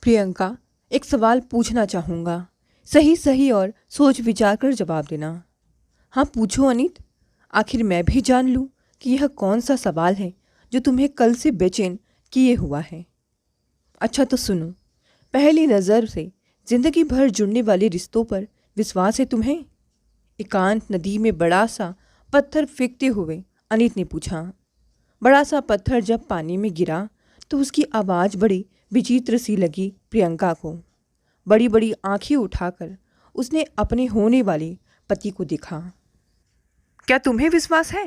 प्रियंका, एक सवाल पूछना चाहूँगा। सही सही और सोच विचार कर जवाब देना। हाँ पूछो अनित। आखिर मैं भी जान लूँ कि यह कौन सा सवाल है जो तुम्हें कल से बेचैन किए हुआ है। अच्छा तो सुनो। पहली नज़र से जिंदगी भर जुड़ने वाले रिश्तों पर विश्वास है तुम्हें? एकांत नदी में बड़ा सा पत्थर फेंकते हुए अनित ने पूछा। बड़ा सा पत्थर जब पानी में गिरा तो उसकी आवाज़ बड़ी विचित्र सी लगी प्रियंका को। बड़ी बड़ी आंखें उठाकर उसने अपने होने वाले पति को देखा। क्या तुम्हें विश्वास है?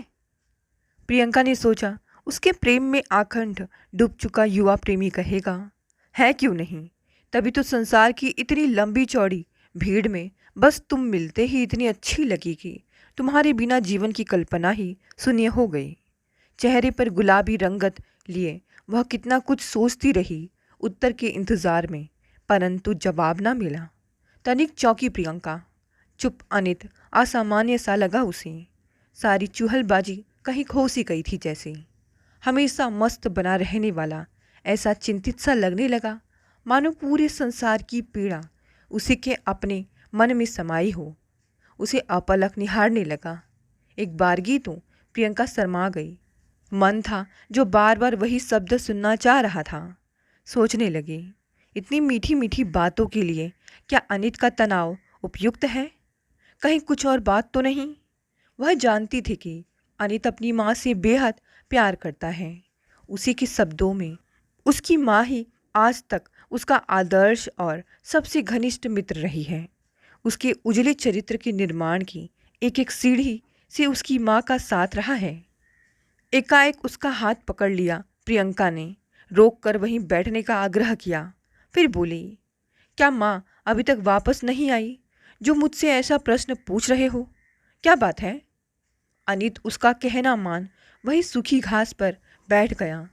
प्रियंका ने सोचा उसके प्रेम में आखंड डूब चुका युवा प्रेमी कहेगा। है क्यों नहीं, तभी तो संसार की इतनी लंबी चौड़ी भीड़ में बस तुम मिलते ही इतनी अच्छी लगी कि तुम्हारे बिना जीवन की कल्पना ही शून्य हो गई। चेहरे पर गुलाबी रंगत लिए वह कितना कुछ सोचती रही उत्तर के इंतजार में, परंतु जवाब ना मिला। तनिक चौंकी प्रियंका। चुप अनित असामान्य सा लगा उसे। सारी चुहलबाजी कहीं खो सी गई थी जैसे। हमेशा मस्त बना रहने वाला ऐसा चिंतित सा लगने लगा, मानो पूरे संसार की पीड़ा उसी के अपने मन में समाई हो। उसे अपलक निहारने लगा। एक बारगी तो प्रियंका शर्मा गई। मन था जो बार बार वही शब्द सुनना चाह रहा था। सोचने लगी, इतनी मीठी मीठी बातों के लिए क्या अनित का तनाव उपयुक्त है? कहीं कुछ और बात तो नहीं? वह जानती थी कि अनित अपनी माँ से बेहद प्यार करता है। उसी के शब्दों में उसकी माँ ही आज तक उसका आदर्श और सबसे घनिष्ठ मित्र रही है। उसके उजले चरित्र के निर्माण की एक एक सीढ़ी से उसकी माँ का साथ रहा है। एकाएक उसका हाथ पकड़ लिया प्रियंका ने, रोक कर वहीं बैठने का आग्रह किया। फिर बोली, क्या माँ अभी तक वापस नहीं आई जो मुझसे ऐसा प्रश्न पूछ रहे हो? क्या बात है? अनित उसका कहना मान वही सूखी घास पर बैठ गया।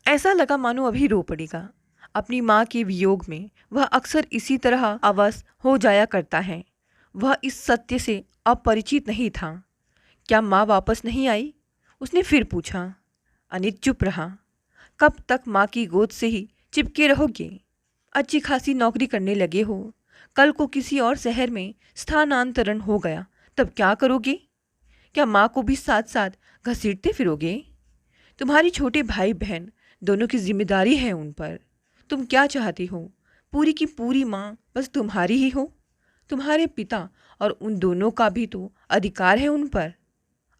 ऐसा लगा मानो अभी रो पड़ेगा। अपनी माँ के वियोग में वह अक्सर इसी तरह अवश हो जाया करता है। वह इस सत्य से अपरिचित नहीं था। क्या माँ वापस नहीं आई? उसने फिर पूछा। अनित चुप रहा। कब तक माँ की गोद से ही चिपके रहोगे? अच्छी खासी नौकरी करने लगे हो, कल को किसी और शहर में स्थानांतरण हो गया तब क्या करोगे? क्या माँ को भी साथ साथ घसीटते फिरोगे? तुम्हारी छोटे भाई बहन दोनों की जिम्मेदारी है उन पर। तुम क्या चाहती हो? पूरी की पूरी माँ बस तुम्हारी ही हो? तुम्हारे पिता और उन दोनों का भी तो अधिकार है उन पर।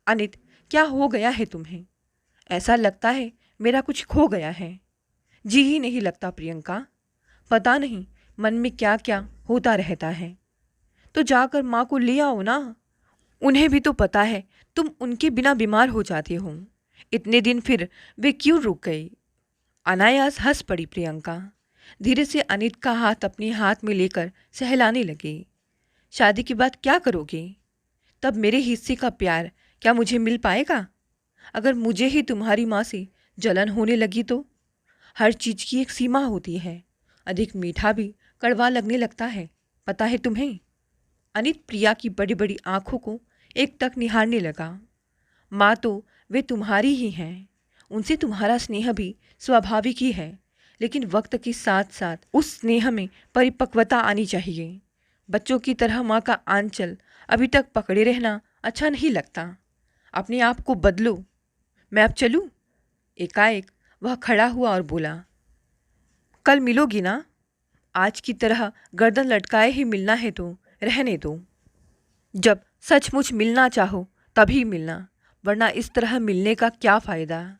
अनित, क्या हो गया है तुम्हें? ऐसा लगता है मेरा कुछ खो गया है। जी ही नहीं लगता प्रियंका। पता नहीं मन में क्या क्या होता रहता है। तो जाकर माँ को ले आओ ना। उन्हें भी तो पता है तुम उनके बिना बीमार हो जाती हो। इतने दिन फिर वे क्यों रुक गई? अनायास हंस पड़ी प्रियंका। धीरे से अनित का हाथ अपने हाथ में लेकर सहलाने लगी। शादी के बाद क्या करोगे? तब मेरे हिस्से का प्यार क्या मुझे मिल पाएगा? अगर मुझे ही तुम्हारी माँ से जलन होने लगी तो? हर चीज़ की एक सीमा होती है। अधिक मीठा भी कड़वा लगने लगता है, पता है तुम्हें? अनित प्रिया की बड़ी बड़ी आंखों को एक टक निहारने लगा। माँ तो वे तुम्हारी ही हैं। उनसे तुम्हारा स्नेह भी स्वाभाविक ही है, लेकिन वक्त के साथ साथ उस स्नेह में परिपक्वता आनी चाहिए। बच्चों की तरह माँ का आंचल अभी तक पकड़े रहना अच्छा नहीं लगता। अपने आप को बदलो। मैं अब चलूँ? एकाएक वह खड़ा हुआ और बोला, कल मिलोगी ना? आज की तरह गर्दन लटकाए ही मिलना है तो रहने दो। जब सचमुच मिलना चाहो तभी मिलना, वरना इस तरह मिलने का क्या फ़ायदा?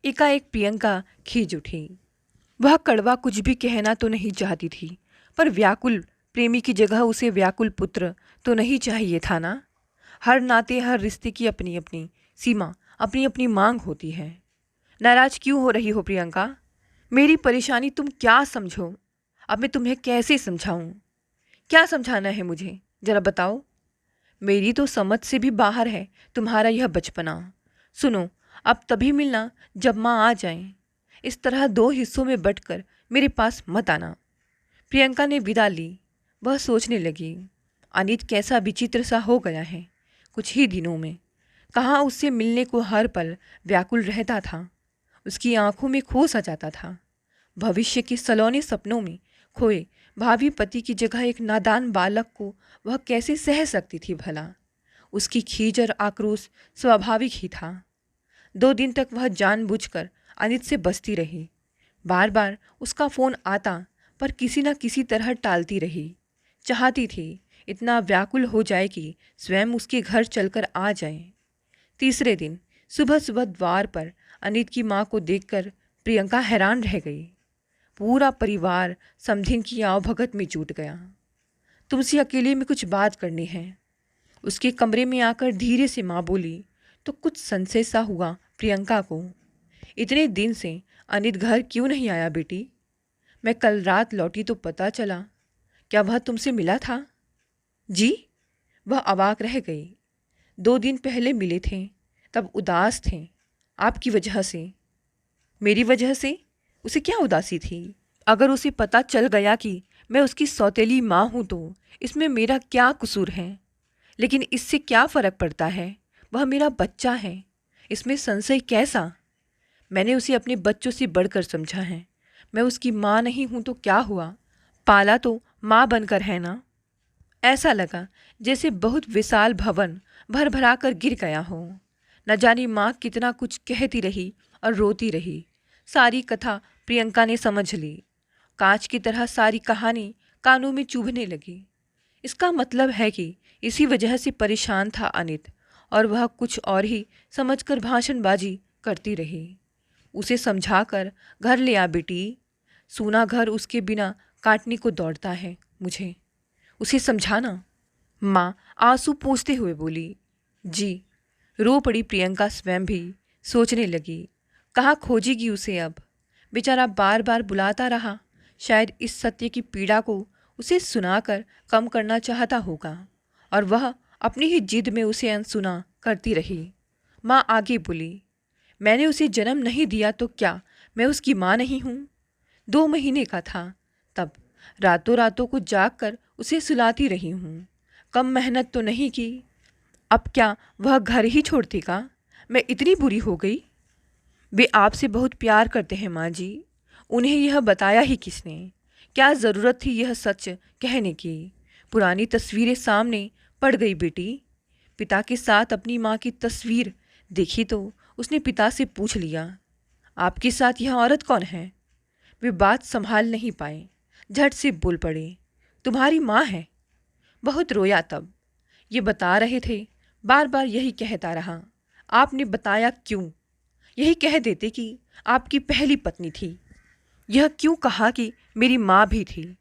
एकाएक प्रियंका खींच उठी। वह कड़वा कुछ भी कहना तो नहीं चाहती थी, पर व्याकुल प्रेमी की जगह उसे व्याकुल पुत्र तो नहीं चाहिए था ना। हर नाते हर रिश्ते की अपनी अपनी सीमा, अपनी अपनी मांग होती है। नाराज क्यों हो रही हो प्रियंका? मेरी परेशानी तुम क्या समझो? अब मैं तुम्हें कैसे समझाऊं? क्या समझाना है मुझे, जरा बताओ। मेरी तो समझ से भी बाहर है तुम्हारा यह बचपना। सुनो, अब तभी मिलना जब माँ आ जाए। इस तरह दो हिस्सों में बंटकर मेरे पास मत आना। प्रियंका ने विदा ली। वह सोचने लगी, अनित कैसा विचित्र सा हो गया है कुछ ही दिनों में। कहाँ उससे मिलने को हर पल व्याकुल रहता था। उसकी आंखों में खो सा जाता था। भविष्य के सलोने सपनों में खोए भावी पति की जगह एक नादान बालक को वह कैसे सह सकती थी भला। उसकी खीज और आक्रोश स्वाभाविक ही था। 2 दिन तक वह जानबूझकर अनित से बचती रही। बार बार उसका फ़ोन आता पर किसी न किसी तरह टालती रही। चाहती थी इतना व्याकुल हो जाए कि स्वयं उसके घर चलकर आ जाए। तीसरे दिन सुबह सुबह द्वार पर अनित की माँ को देखकर प्रियंका हैरान रह गई। पूरा परिवार समधिन की आवभगत में जुट गया। तुमसे अकेले में कुछ बात करनी है। उसके कमरे में आकर धीरे से माँ बोली तो कुछ संशय सा हुआ प्रियंका को। इतने दिन से अनित घर क्यों नहीं आया बेटी? मैं कल रात लौटी तो पता चला। क्या वह तुमसे मिला था? जी? वह अवाक रह गई। 2 दिन पहले मिले थे, तब उदास थे आपकी वजह से। मेरी वजह से? उसे क्या उदासी थी? अगर उसे पता चल गया कि मैं उसकी सौतेली माँ हूँ तो इसमें मेरा क्या कसूर है? लेकिन इससे क्या फ़र्क पड़ता है? वह मेरा बच्चा है, इसमें संशय कैसा? मैंने उसे अपने बच्चों से बढ़कर समझा है। मैं उसकी माँ नहीं हूँ तो क्या हुआ? पाला तो माँ बनकर है ना। ऐसा लगा जैसे बहुत विशाल भवन भर भरा कर गिर गया हो। न जानी माँ कितना कुछ कहती रही और रोती रही। सारी कथा प्रियंका ने समझ ली। कांच की तरह सारी कहानी कानों में चुभने लगी। इसका मतलब है कि इसी वजह से परेशान था अनित और वह कुछ और ही समझकर भाषणबाजी करती रही। उसे समझाकर घर ले आ बेटी। सूना घर उसके बिना काटने को दौड़ता है मुझे। उसे समझाना। माँ आंसू पोंछते हुए बोली। जी। रो पड़ी प्रियंका स्वयं भी। सोचने लगी कहाँ खोजेगी उसे अब। बेचारा बार बार बुलाता रहा। शायद इस सत्य की पीड़ा को उसे सुनाकर कम करना चाहता होगा और वह अपनी ही जिद में उसे अनसुना करती रही। माँ आगे बोली। मैंने उसे जन्म नहीं दिया तो क्या मैं उसकी माँ नहीं हूँ? 2 महीने का था तब। रातों रातों को जाग कर उसे सुलाती रही हूँ। कम मेहनत तो नहीं की। अब क्या वह घर ही छोड़ती का? मैं इतनी बुरी हो गई? वे आपसे बहुत प्यार करते हैं माँ जी। उन्हें यह बताया ही किसने? क्या ज़रूरत थी यह सच कहने की? पुरानी तस्वीरें सामने पड़ गई बेटी। पिता के साथ अपनी माँ की तस्वीर देखी तो उसने पिता से पूछ लिया, आपके साथ यह औरत कौन है? वे बात संभाल नहीं पाए, झट से बोल पड़े, तुम्हारी माँ है। बहुत रोया तब। ये बता रहे थे, बार बार यही कहता रहा। आपने बताया क्यों? यही कह देते कि आपकी पहली पत्नी थी। यह क्यों कहा कि मेरी माँ भी थी?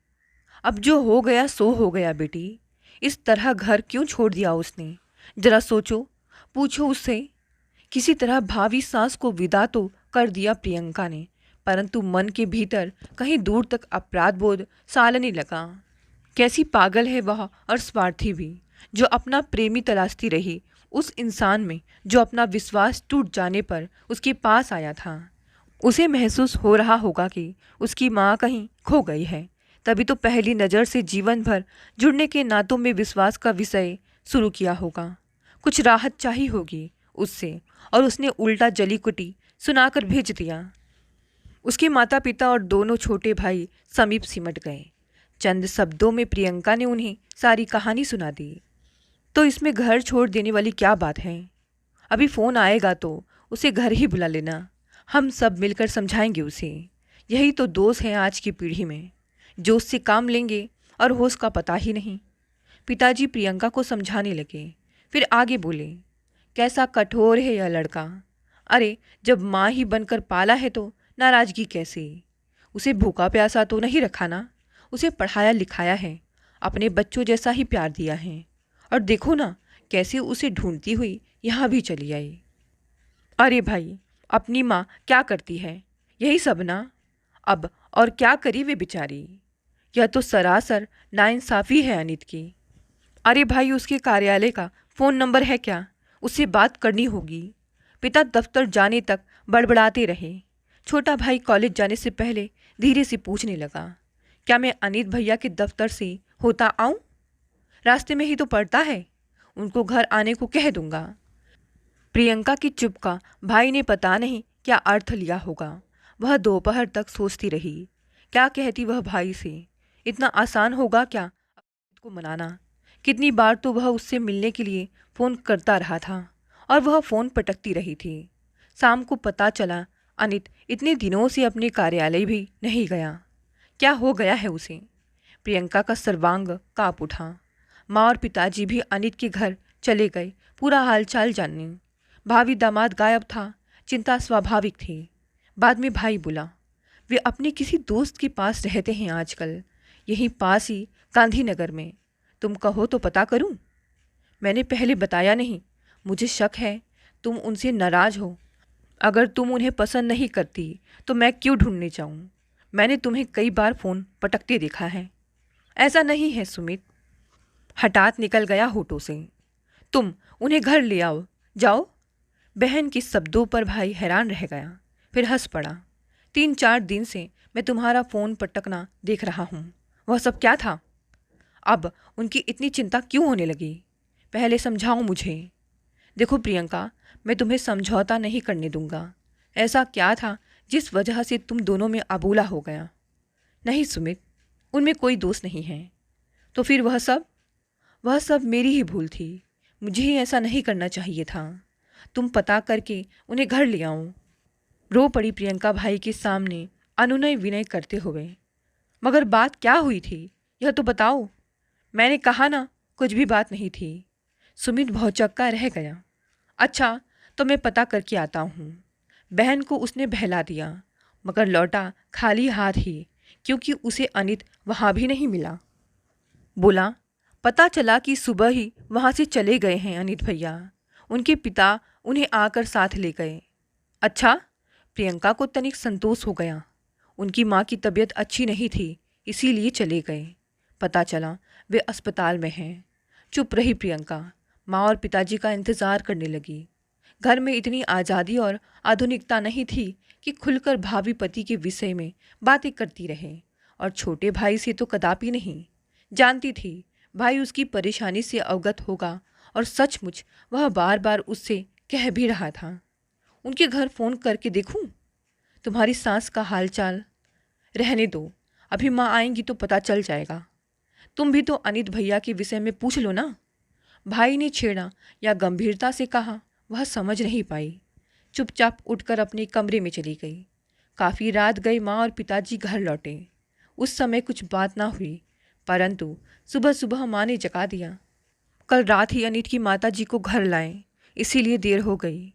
अब जो हो गया सो हो गया बेटी। इस तरह घर क्यों छोड़ दिया उसने? जरा सोचो, पूछो उससे। किसी तरह भावी सास को विदा तो कर दिया प्रियंका ने, परंतु मन के भीतर कहीं दूर तक अपराध बोध सालने लगा। कैसी पागल है वह और स्वार्थी भी, जो अपना प्रेमी तलाशती रही उस इंसान में जो अपना विश्वास टूट जाने पर उसके पास आया था। उसे महसूस हो रहा होगा कि उसकी माँ कहीं खो गई है, तभी तो पहली नज़र से जीवन भर जुड़ने के नातों में विश्वास का विषय शुरू किया होगा। कुछ राहत चाहिए होगी उससे, और उसने उल्टा जली कुटी सुनाकर भेज दिया। उसके माता पिता और दोनों छोटे भाई समीप सिमट गए। चंद शब्दों में प्रियंका ने उन्हें सारी कहानी सुना दी। तो इसमें घर छोड़ देने वाली क्या बात है? अभी फ़ोन आएगा तो उसे घर ही बुला लेना। हम सब मिलकर समझाएंगे उसे। यही तो दोष है आज की पीढ़ी में, जो उससे काम लेंगे और होश का पता ही नहीं। पिताजी प्रियंका को समझाने लगे, फिर आगे बोले, कैसा कठोर है यह लड़का। अरे जब माँ ही बनकर पाला है तो नाराज़गी कैसे? उसे भूखा प्यासा तो नहीं रखा ना। उसे पढ़ाया लिखाया है, अपने बच्चों जैसा ही प्यार दिया है। और देखो ना कैसे उसे ढूंढती हुई यहाँ भी चली आई। अरे भाई, अपनी माँ क्या करती है? यही सब ना। अब और क्या करी वे बेचारी। यह तो सरासर नाइंसाफ़ी है अनित की। अरे भाई, उसके कार्यालय का फ़ोन नंबर है क्या? उससे बात करनी होगी। पिता दफ्तर जाने तक बड़बड़ाते रहे। छोटा भाई कॉलेज जाने से पहले धीरे से पूछने लगा, क्या मैं अनित भैया के दफ्तर से होता आऊँ? रास्ते में ही तो पड़ता है, उनको घर आने को कह दूंगा। प्रियंका की चुप का भाई ने पता नहीं क्या अर्थ लिया होगा। वह दोपहर तक सोचती रही, क्या कहती वह भाई से। इतना आसान होगा क्या अनित को मनाना? कितनी बार तो वह उससे मिलने के लिए फ़ोन करता रहा था और वह फ़ोन पटकती रही थी। शाम को पता चला अनित इतने दिनों से अपने कार्यालय भी नहीं गया। क्या हो गया है उसे? प्रियंका का सर्वांग काँप उठा। माँ और पिताजी भी अनित के घर चले गए पूरा हालचाल जानने। भावी दामाद गायब था। चिंता स्वाभाविक थी। बाद में भाई बोला, वे अपने किसी दोस्त के पास रहते हैं आजकल, यहीं पास ही गांधीनगर में। तुम कहो तो पता करूं? मैंने पहले बताया नहीं, मुझे शक है तुम उनसे नाराज हो। अगर तुम उन्हें पसंद नहीं करती तो मैं क्यों ढूंढने जाऊं? मैंने तुम्हें कई बार फ़ोन पटकते देखा है। ऐसा नहीं है सुमित, हठात निकल गया होठों से। तुम उन्हें घर ले आओ, जाओ। बहन के शब्दों पर भाई हैरान रह गया, फिर हंस पड़ा। 3-4 दिन से मैं तुम्हारा फ़ोन पटकना देख रहा हूँ। वह सब क्या था? अब उनकी इतनी चिंता क्यों होने लगी? पहले समझाओ मुझे। देखो प्रियंका, मैं तुम्हें समझौता नहीं करने दूंगा। ऐसा क्या था जिस वजह से तुम दोनों में अबोला हो गया? नहीं सुमित, उनमें कोई दोष नहीं है। तो फिर वह सब मेरी ही भूल थी। मुझे ही ऐसा नहीं करना चाहिए था। तुम पता करके उन्हें घर ले आओ। रो पड़ी प्रियंका भाई के सामने अनुनय विनय करते हुए। मगर बात क्या हुई थी, यह तो बताओ। मैंने कहा ना, कुछ भी बात नहीं थी। सुमित भौचक्का रह गया। अच्छा, तो मैं पता करके आता हूँ। बहन को उसने बहला दिया, मगर लौटा खाली हाथ ही, क्योंकि उसे अनित वहाँ भी नहीं मिला। बोला, पता चला कि सुबह ही वहाँ से चले गए हैं अनित भैया। उनके पिता उन्हें आकर साथ ले गए। अच्छा? प्रियंका को तनिक संतोष हो गया। उनकी माँ की तबीयत अच्छी नहीं थी, इसीलिए चले गए। पता चला वे अस्पताल में हैं। चुप रही प्रियंका। माँ और पिताजी का इंतज़ार करने लगी। घर में इतनी आज़ादी और आधुनिकता नहीं थी कि खुलकर भावी पति के विषय में बातें करती रहे, और छोटे भाई से तो कदापि नहीं। जानती थी भाई उसकी परेशानी से अवगत होगा, और सचमुच वह बार बार उससे कह भी रहा था, उनके घर फ़ोन करके देखूं? तुम्हारी सास का हालचाल रहने दो, अभी माँ आएंगी तो पता चल जाएगा। तुम भी तो अनित भैया के विषय में पूछ लो ना। भाई ने छेड़ा या गंभीरता से कहा, वह समझ नहीं पाई। चुपचाप उठकर अपने कमरे में चली गई। काफ़ी रात गई माँ और पिताजी घर लौटे। उस समय कुछ बात ना हुई, परंतु सुबह सुबह माँ ने जगा दिया। कल रात ही अनित की माताजी को घर लाएं, इसीलिए देर हो गई।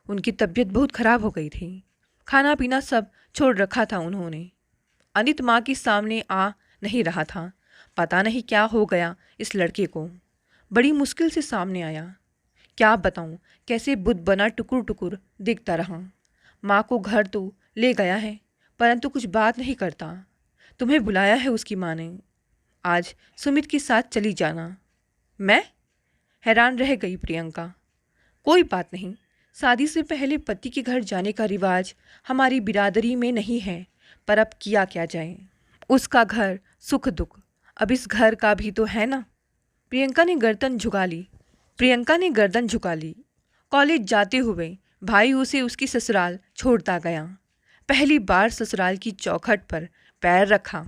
उनकी तबीयत बहुत खराब हो गई थी। खाना पीना सब छोड़ रखा था उन्होंने। अनित माँ के सामने आ नहीं रहा था। पता नहीं क्या हो गया इस लड़के को। बड़ी मुश्किल से सामने आया। क्या बताऊँ, कैसे बुत बना टुकुर टुकुर देखता रहा। माँ को घर तो ले गया है, परंतु कुछ बात नहीं करता। तुम्हें बुलाया है उसकी माँ ने। आज सुमित के साथ चली जाना। मैं हैरान रह गई प्रियंका। कोई बात नहीं, शादी से पहले पति के घर जाने का रिवाज हमारी बिरादरी में नहीं है, पर अब किया क्या जाए। उसका घर, सुख दुख, अब इस घर का भी तो है ना। प्रियंका ने गर्दन झुका ली। कॉलेज जाते हुए भाई उसे उसकी ससुराल छोड़ता गया। पहली बार ससुराल की चौखट पर पैर रखा।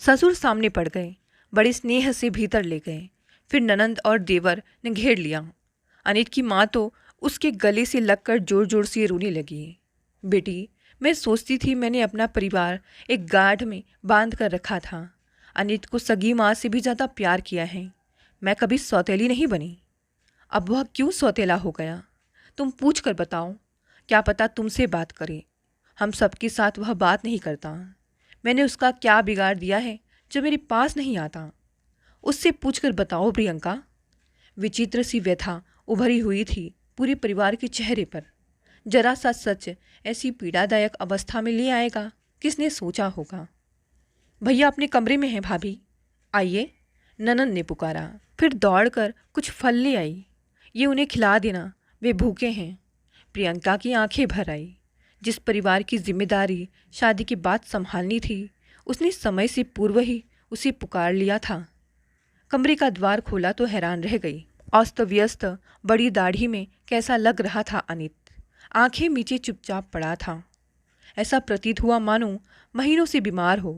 ससुर सामने पड़ गए, बड़े स्नेह से भीतर ले गए। फिर ननंद और देवर ने घेर लिया। अनित की माँ तो उसके गले से लगकर जोर जोर से रोने लगी। बेटी, मैं सोचती थी मैंने अपना परिवार एक गाढ़ में बांध कर रखा था। अनित को सगी माँ से भी ज़्यादा प्यार किया है। मैं कभी सौतेली नहीं बनी। अब वह क्यों सौतेला हो गया? तुम पूछ कर बताओ। क्या पता तुमसे बात करे। हम सबके साथ वह बात नहीं करता। मैंने उसका क्या बिगाड़ दिया है जो मेरे पास नहीं आता? उससे पूछकर बताओ प्रियंका। विचित्र सी व्यथा उभरी हुई थी पूरे परिवार के चेहरे पर। जरा सा सच ऐसी पीड़ादायक अवस्था में ले आएगा, किसने सोचा होगा। भैया अपने कमरे में हैं भाभी, आइए, ननंद ने पुकारा। फिर दौड़कर कुछ फल ले आई। ये उन्हें खिला देना, वे भूखे हैं। प्रियंका की आंखें भर आई। जिस परिवार की जिम्मेदारी शादी के बाद संभालनी थी, उसने समय से पूर्व ही उसे पुकार लिया था। कमरे का द्वार खोला तो हैरान रह गई। अस्त व्यस्त बड़ी दाढ़ी में कैसा लग रहा था अनित। आंखें नीचे चुपचाप पड़ा था। ऐसा प्रतीत हुआ मानो महीनों से बीमार हो।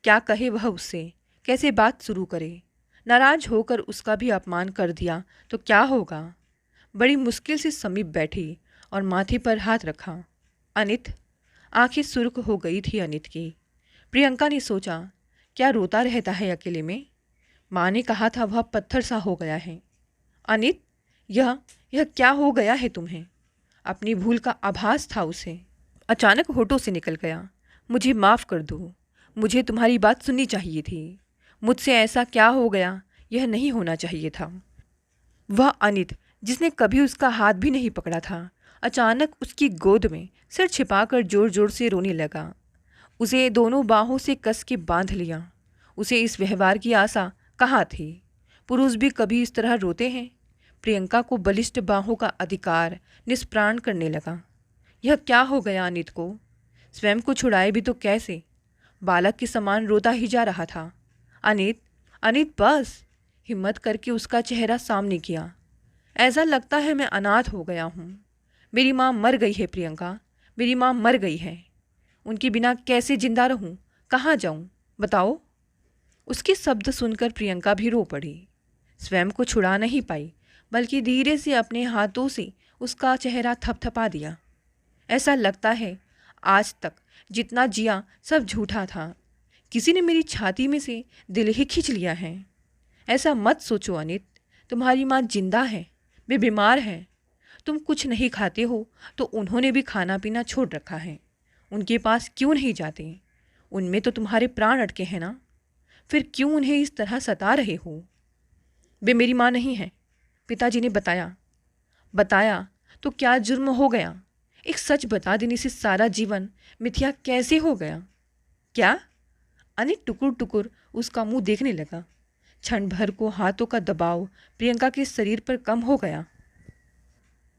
क्या कहे वह उससे, कैसे बात शुरू करे। नाराज होकर उसका भी अपमान कर दिया तो क्या होगा। बड़ी मुश्किल से समीप बैठी और माथे पर हाथ रखा। अनित। आंखें सुर्ख हो गई थी अनित की। प्रियंका ने सोचा, क्या रोता रहता है अकेले में। माँ ने कहा था वह पत्थर सा हो गया है। अनित, यह क्या हो गया है तुम्हें। अपनी भूल का आभास था उसे। अचानक होठों से निकल गया, मुझे माफ़ कर दो। मुझे तुम्हारी बात सुननी चाहिए थी। मुझसे ऐसा क्या हो गया, यह नहीं होना चाहिए था। वह अनित, जिसने कभी उसका हाथ भी नहीं पकड़ा था, अचानक उसकी गोद में सिर छिपाकर जोर जोर से रोने लगा। उसे दोनों बाहों से कस के बांध लिया। उसे इस व्यवहार की आशा कहाँ थी। पुरुष भी कभी इस तरह रोते हैं। प्रियंका को बलिष्ठ बाहों का अधिकार निष्प्राण करने लगा। यह क्या हो गया अनित को। स्वयं को छुड़ाए भी तो कैसे। बालक के समान रोता ही जा रहा था। अनित, अनित बस। हिम्मत करके उसका चेहरा सामने किया। ऐसा लगता है मैं अनाथ हो गया हूँ। मेरी माँ मर गई है प्रियंका, मेरी माँ मर गई है। उनके बिना कैसे जिंदा रहूं, कहाँ जाऊं, बताओ। उसके शब्द सुनकर प्रियंका भी रो पड़ी। स्वयं को छुड़ा नहीं पाई, बल्कि धीरे से अपने हाथों से उसका चेहरा थपथपा दिया। ऐसा लगता है आज तक जितना जिया सब झूठा था। किसी ने मेरी छाती में से दिल ही खींच लिया है। ऐसा मत सोचो अनित, तुम्हारी माँ जिंदा है, वे बीमार हैं। तुम कुछ नहीं खाते हो तो उन्होंने भी खाना पीना छोड़ रखा है। उनके पास क्यों नहीं जाते। उनमें तो तुम्हारे प्राण अटके हैं ना। फिर क्यों उन्हें इस तरह सता रहे हो। वे मेरी माँ नहीं है, पिताजी ने बताया तो क्या जुर्म हो गया। एक सच बता देने से सारा जीवन मिथ्या कैसे हो गया। क्या। अनित टुकुर टुकुर उसका मुंह देखने लगा। क्षण भर को हाथों का दबाव प्रियंका के शरीर पर कम हो गया।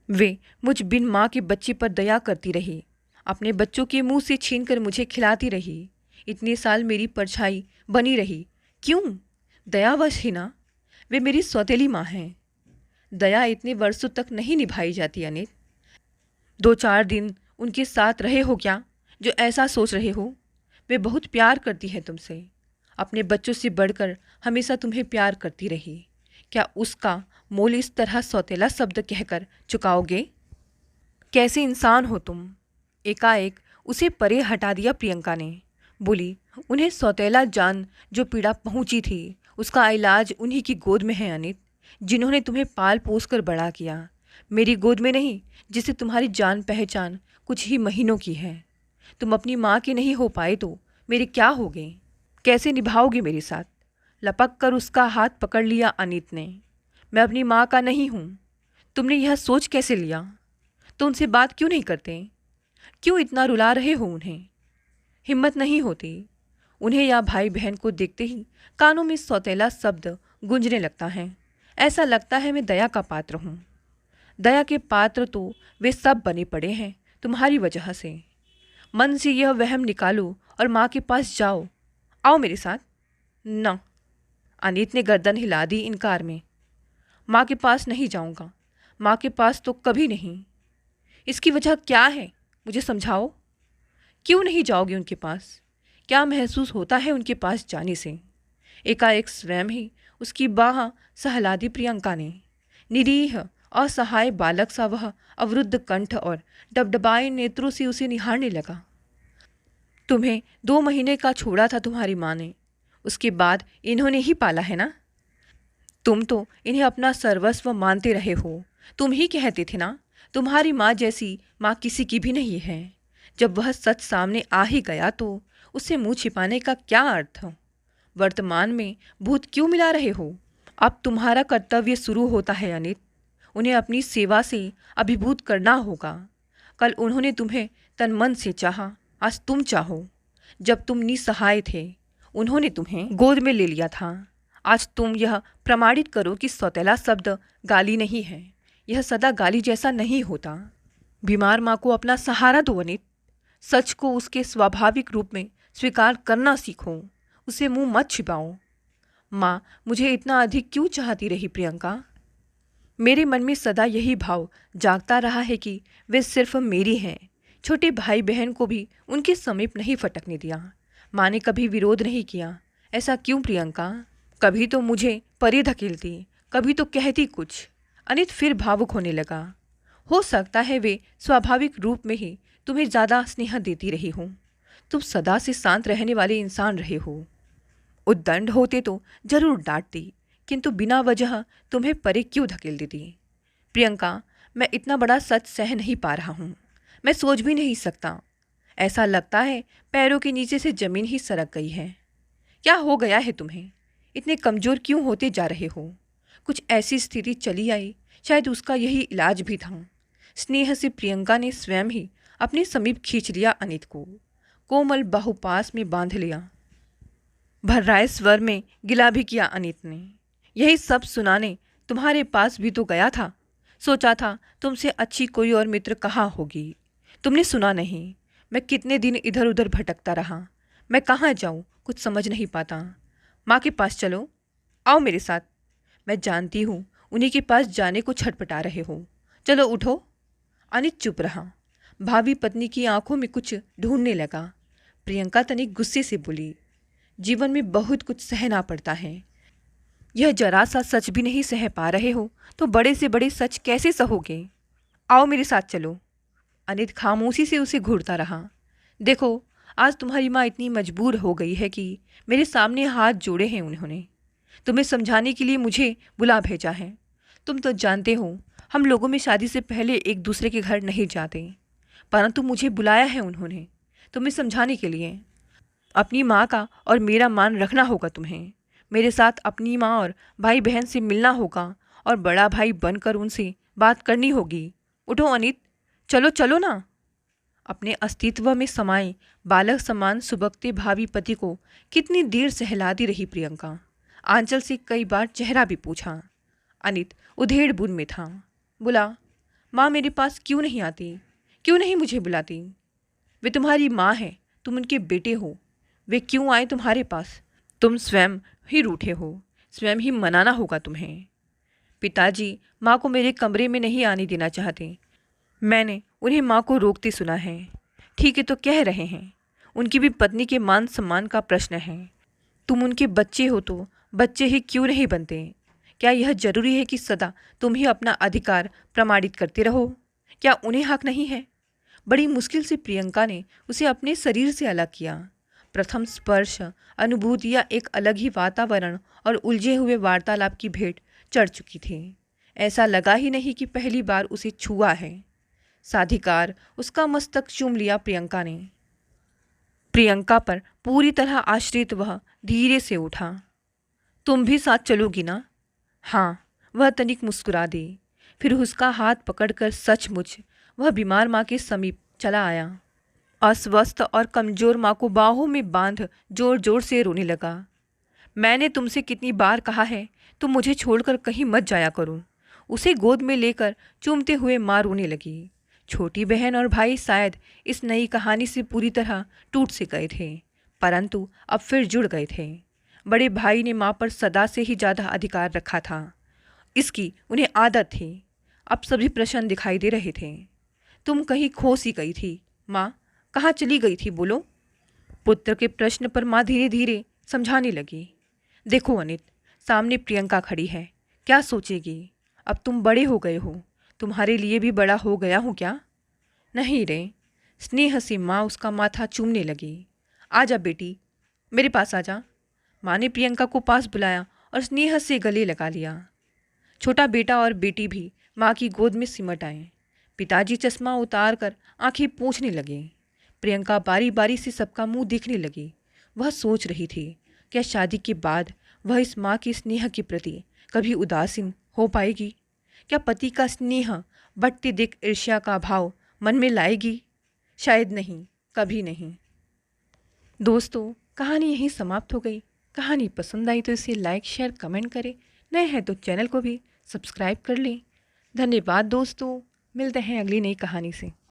वे मुझ बिन माँ के बच्चे पर दया करती रही, अपने बच्चों के मुंह से छीनकर मुझे खिलाती रही। इतने साल मेरी परछाई बनी रही। क्यों। दयावश ही ना। वे मेरी सौतेली माँ हैं। दया इतने वर्षों तक नहीं निभाई जाती अनित। 2-4 दिन उनके साथ रहे हो क्या, जो ऐसा सोच रहे हो। वे बहुत प्यार करती है तुमसे, अपने बच्चों से बढ़कर हमेशा तुम्हें प्यार करती रही। क्या उसका मोल इस तरह सौतेला शब्द कहकर चुकाओगे। कैसे इंसान हो तुम। एकाएक उसे परे हटा दिया प्रियंका ने। बोली, उन्हें सौतेला जान जो पीड़ा पहुंची थी, उसका इलाज उन्हीं की गोद में है अनित, जिन्होंने तुम्हें पाल पोस कर बड़ा किया। मेरी गोद में नहीं, जिससे तुम्हारी जान पहचान कुछ ही महीनों की है। तुम अपनी माँ के नहीं हो पाए तो मेरे क्या होगे। कैसे निभाओगे मेरे साथ। लपक कर उसका हाथ पकड़ लिया अनित ने। मैं अपनी माँ का नहीं हूँ। तुमने यह सोच कैसे लिया। तो उनसे बात क्यों नहीं करते। क्यों इतना रुला रहे हो उन्हें। हिम्मत नहीं होती। उन्हें या भाई बहन को देखते ही कानों में सौतेला शब्द गूंजने लगता है। ऐसा लगता है मैं दया का पात्र हूँ। दया के पात्र तो वे सब बने पड़े हैं तुम्हारी वजह से। मन से यह वहम निकालो और माँ के पास जाओ। आओ मेरे साथ। न। अनीत ने गर्दन हिला दी इनकार में। माँ के पास नहीं जाऊँगा। माँ के पास तो कभी नहीं। इसकी वजह क्या है, मुझे समझाओ। क्यों नहीं जाओगे उनके पास। क्या महसूस होता है उनके पास जाने से। एकाएक स्वयं ही उसकी बाह सहला दी प्रियंका ने। निरीह असहाय बालक सा वह अवरुद्ध कंठ और डबडबाए नेत्रों से उसे निहारने लगा। तुम्हें 2 महीने का छोड़ा था तुम्हारी माँ ने, उसके बाद इन्होंने ही पाला है ना। तुम तो इन्हें अपना सर्वस्व मानते रहे हो। तुम ही कहते थे ना, तुम्हारी माँ जैसी माँ किसी की भी नहीं है। जब वह सच सामने आ ही गया तो उससे मुंह छिपाने का क्या अर्थ। वर्तमान में भूत क्यों मिला रहे हो। अब तुम्हारा कर्तव्य शुरू होता है अनित। उन्हें अपनी सेवा से अभिभूत करना होगा। कल उन्होंने तुम्हें तन मन से चाहा, आज तुम चाहो। जब तुम निसहाय थे उन्होंने तुम्हें गोद में ले लिया था। आज तुम यह प्रमाणित करो कि सौतेला शब्द गाली नहीं है। यह सदा गाली जैसा नहीं होता। बीमार माँ को अपना सहारा दो अनित। सच को उसके स्वाभाविक रूप में स्वीकार करना सीखो। उसे मुंह मत छिपाओ। माँ मुझे इतना अधिक क्यों चाहती रही प्रियंका। मेरे मन में सदा यही भाव जागता रहा है कि वे सिर्फ मेरी हैं। छोटे भाई बहन को भी उनके समीप नहीं फटकने दिया। माँ ने कभी विरोध नहीं किया। ऐसा क्यों प्रियंका? कभी तो मुझे परे धकेलती, कभी तो कहती कुछ। अनित फिर भावुक होने लगा। हो सकता है वे स्वाभाविक रूप में ही तुम्हें ज़्यादा स्नेह देती रही हो। तुम सदा से शांत रहने वाले इंसान रहे हो। उद्दंड होते तो जरूर डांटती, किंतु बिना वजह तुम्हें परे क्यों धकेल देती? प्रियंका, मैं इतना बड़ा सच सह नहीं पा रहा हूँ। मैं सोच भी नहीं सकता। ऐसा लगता है पैरों के नीचे से जमीन ही सरक गई है। क्या हो गया है तुम्हें? इतने कमज़ोर क्यों होते जा रहे हो? कुछ ऐसी स्थिति चली आई, शायद उसका यही इलाज भी था। स्नेह से प्रियंका ने स्वयं ही अपने समीप खींच लिया अनित को। कोमल बाहुपास में बांध लिया। भर्राए स्वर में गिला भी किया अनित ने। यही सब सुनाने तुम्हारे पास भी तो गया था। सोचा था तुमसे अच्छी कोई और मित्र कहाँ होगी। तुमने सुना नहीं। मैं कितने दिन इधर उधर भटकता रहा। मैं कहाँ जाऊँ कुछ समझ नहीं पाता। माँ के पास चलो, आओ मेरे साथ। मैं जानती हूँ उन्हीं के पास जाने को छटपटा रहे हो। चलो उठो। अनित चुप रहा। भाभी पत्नी की आंखों में कुछ ढूंढने लगा। प्रियंका तनिक गुस्से से बोली, जीवन में बहुत कुछ सहना पड़ता है। यह जरा सा सच भी नहीं सह पा रहे हो तो बड़े से बड़े सच कैसे सहोगे? आओ मेरे साथ चलो। अनित खामोशी से उसे घूरता रहा। देखो, आज तुम्हारी माँ इतनी मजबूर हो गई है कि मेरे सामने हाथ जोड़े हैं उन्होंने। तुम्हें समझाने के लिए मुझे बुला भेजा है। तुम तो जानते हो हम लोगों में शादी से पहले एक दूसरे के घर नहीं जाते, परंतु मुझे बुलाया है उन्होंने तुम्हें समझाने के लिए। अपनी माँ का और मेरा मान रखना होगा तुम्हें। मेरे साथ अपनी माँ और भाई बहन से मिलना होगा और बड़ा भाई बनकर उनसे बात करनी होगी। उठो अनित, चलो चलो ना। अपने अस्तित्व में समाये बालक समान सुबकते भावी पति को कितनी देर सहलाती रही प्रियंका। आंचल से कई बार चेहरा भी पूछा। अनित उधेड़ बुन में था। बोला, माँ मेरे पास क्यों नहीं आती? क्यों नहीं मुझे बुलाती? वे तुम्हारी माँ है, तुम उनके बेटे हो। वे क्यों आए तुम्हारे पास? तुम स्वयं ही रूठे हो, स्वयं ही मनाना होगा तुम्हें। पिताजी माँ को मेरे कमरे में नहीं आने देना चाहते। मैंने उन्हें माँ को रोकते सुना है। ठीक है तो कह रहे हैं, उनकी भी पत्नी के मान सम्मान का प्रश्न है। तुम उनके बच्चे हो तो बच्चे ही क्यों नहीं बनते? क्या यह जरूरी है कि सदा तुम ही अपना अधिकार प्रमाणित करते रहो? क्या उन्हें हक नहीं है? बड़ी मुश्किल से प्रियंका ने उसे अपने शरीर से अलग किया। प्रथम स्पर्श अनुभूतियाँ एक अलग ही वातावरण और उलझे हुए वार्तालाप की भेंट चढ़ चुकी थी। ऐसा लगा ही नहीं कि पहली बार उसे छुआ है। साधिकार उसका मस्तक चूम लिया प्रियंका ने। प्रियंका पर पूरी तरह आश्रित वह धीरे से उठा। तुम भी साथ चलोगी ना? हाँ, वह तनिक मुस्कुरा दी। फिर उसका हाथ पकड़कर सचमुच वह बीमार माँ के समीप चला आया। अस्वस्थ और कमजोर माँ को बाहों में बांध जोर जोर से रोने लगा। मैंने तुमसे कितनी बार कहा है तुम मुझे छोड़कर कहीं मत जाया करो। उसे गोद में लेकर चूमते हुए माँ रोने लगी। छोटी बहन और भाई शायद इस नई कहानी से पूरी तरह टूट से गए थे, परंतु अब फिर जुड़ गए थे। बड़े भाई ने माँ पर सदा से ही ज़्यादा अधिकार रखा था। इसकी उन्हें आदत थी। अब सभी प्रश्न दिखाई दे रहे थे। तुम कहीं खो सी गई थी माँ, कहाँ चली गई थी बोलो? पुत्र के प्रश्न पर माँ धीरे धीरे समझाने लगी। देखो अनित, सामने प्रियंका खड़ी है, क्या सोचेगी? अब तुम बड़े हो गए हो, तुम्हारे लिए भी बड़ा हो गया हूँ क्या? नहीं रे। स्नेह से माँ उसका माथा चूमने लगी। आजा बेटी, मेरे पास आजा। माँ ने प्रियंका को पास बुलाया और स्नेह से गले लगा लिया। छोटा बेटा और बेटी भी माँ की गोद में सिमट आए। पिताजी चश्मा उतार कर आंखें पोंछने लगे। प्रियंका बारी बारी से सबका मुंह देखने लगी। वह सोच रही थी, क्या शादी के बाद वह इस माँ के स्नेह के प्रति कभी उदासीन हो पाएगी? क्या पति का स्नेह बढ़ते देख ईर्ष्या का भाव मन में लाएगी? शायद नहीं, कभी नहीं। दोस्तों, कहानी यहीं समाप्त हो गई। कहानी पसंद आई तो इसे लाइक शेयर कमेंट करें। नए हैं तो चैनल को भी सब्सक्राइब कर लें। धन्यवाद दोस्तों, मिलते हैं अगली नई कहानी से।